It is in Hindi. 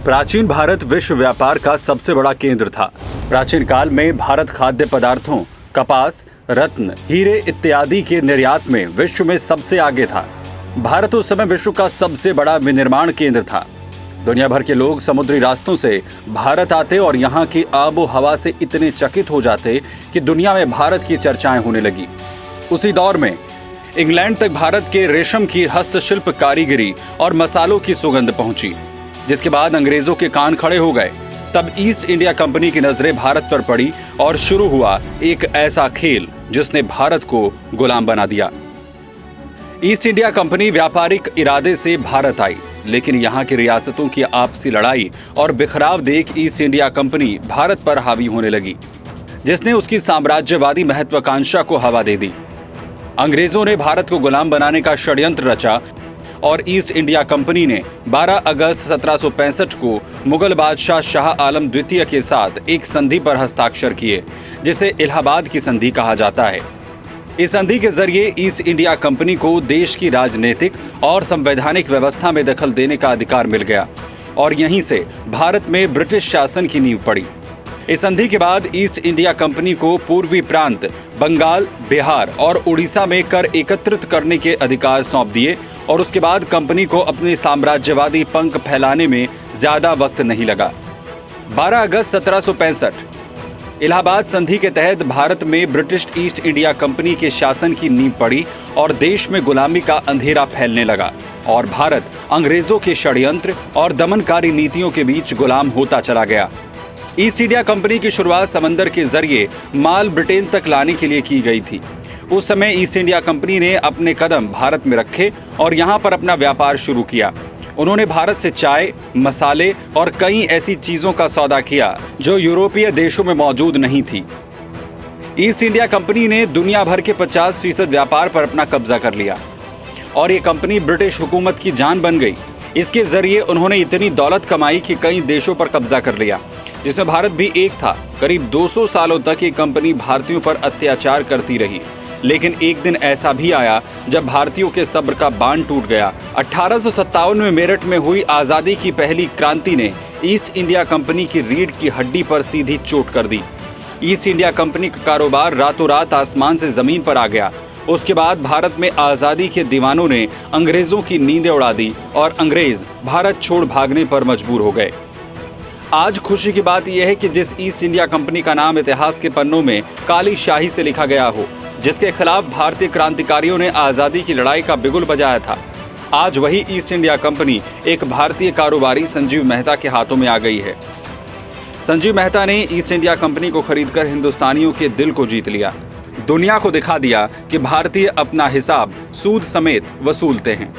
प्राचीन भारत विश्व व्यापार का सबसे बड़ा केंद्र था। प्राचीन काल में भारत खाद्य पदार्थों, कपास, रत्न, हीरे इत्यादि के निर्यात में विश्व में सबसे आगे था। भारत उस समय विश्व का सबसे बड़ा विनिर्माण केंद्र था। दुनिया भर के लोग समुद्री रास्तों से भारत आते और यहाँ की आबो हवा से इतने चकित हो जाते कि दुनिया में भारत की चर्चाएं होने लगी। उसी दौर में इंग्लैंड तक भारत के रेशम की हस्तशिल्प कारीगरी और मसालों की सुगंध पहुंची, जिसके बाद अंग्रेजों के कान खड़े हो गए। तब ईस्ट इंडिया कंपनी की नजरें भारत पर पड़ी और शुरू हुआ एक ऐसा खेल जिसने भारत को गुलाम बना दिया। ईस्ट इंडिया कंपनी व्यापारिक इरादे से भारत आई, लेकिन यहाँ की रियासतों की आपसी लड़ाई और बिखराव देख ईस्ट इंडिया कंपनी भारत पर हावी होने लगी, जिसने उसकी साम्राज्यवादी महत्वाकांक्षा को हवा दे दी। अंग्रेजों ने भारत को गुलाम बनाने का षड्यंत्र रचा और ईस्ट इंडिया कंपनी ने 12 अगस्त 1765 को मुगल बादशाह शाह आलम द्वितीय के साथ एक संधि पर हस्ताक्षर किए, जिसे इलाहाबाद की संधि कहा जाता है। इस संधि के जरिए ईस्ट इंडिया कंपनी को देश की राजनीतिक और संवैधानिक व्यवस्था में दखल देने का अधिकार मिल गया और यहीं से भारत में ब्रिटिश शासन की नींव पड़ी। इस संधि के बाद ईस्ट इंडिया कंपनी को पूर्वी प्रांत बंगाल, बिहार और उड़ीसा में कर एकत्रित करने के अधिकार सौंप दिए और उसके बाद कंपनी को अपने साम्राज्यवादी पंख फैलाने में ज्यादा वक्त नहीं लगा। 12 अगस्त 1765 इलाहाबाद संधि के तहत भारत में ब्रिटिश ईस्ट इंडिया कंपनी के शासन की नींव पड़ी और देश में गुलामी का अंधेरा फैलने लगा और भारत अंग्रेजों के षड्यंत्र और दमनकारी नीतियों के बीच गुलाम होता चला गया। ईस्ट इंडिया कंपनी की शुरुआत समंदर के जरिए माल ब्रिटेन तक लाने के लिए की गई थी। उस समय ईस्ट इंडिया कंपनी ने अपने कदम भारत में रखे और यहाँ पर अपना व्यापार शुरू किया। उन्होंने भारत से चाय, मसाले और कई ऐसी चीजों का सौदा किया जो यूरोपीय देशों में मौजूद नहीं थी। ईस्ट इंडिया कंपनी ने दुनिया भर के 50% व्यापार पर अपना कब्जा कर लिया और ये कंपनी ब्रिटिश हुकूमत की जान बन गई। इसके जरिए उन्होंने इतनी दौलत कमाई कि कई देशों पर कब्जा कर लिया, जिसमें भारत भी एक था। करीब 200 सालों तक ये कंपनी भारतीयों पर अत्याचार करती रही, लेकिन एक दिन ऐसा भी आया जब भारतीयों के सब्र का बांध टूट गया। 1857 में मेरठ में हुई आजादी की पहली क्रांति ने ईस्ट इंडिया कंपनी की रीढ़ की हड्डी पर सीधी चोट कर दी। ईस्ट इंडिया कंपनी का कारोबार रातों रात आसमान से जमीन पर आ गया। उसके बाद भारत में आजादी के दीवानों ने अंग्रेजों की नींदें उड़ा दी और अंग्रेज भारत छोड़ भागने पर मजबूर हो गए। आज खुशी की बात यह है कि जिस ईस्ट इंडिया कंपनी का नाम इतिहास के पन्नों में काली शाही से लिखा गया हो, जिसके खिलाफ भारतीय क्रांतिकारियों ने आजादी की लड़ाई का बिगुल बजाया था, आज वही ईस्ट इंडिया कंपनी एक भारतीय कारोबारी संजीव मेहता के हाथों में आ गई है। संजीव मेहता ने ईस्ट इंडिया कंपनी को खरीदकर हिंदुस्तानियों के दिल को जीत लिया। दुनिया को दिखा दिया कि भारतीय अपना हिसाब सूद समेत वसूलते हैं।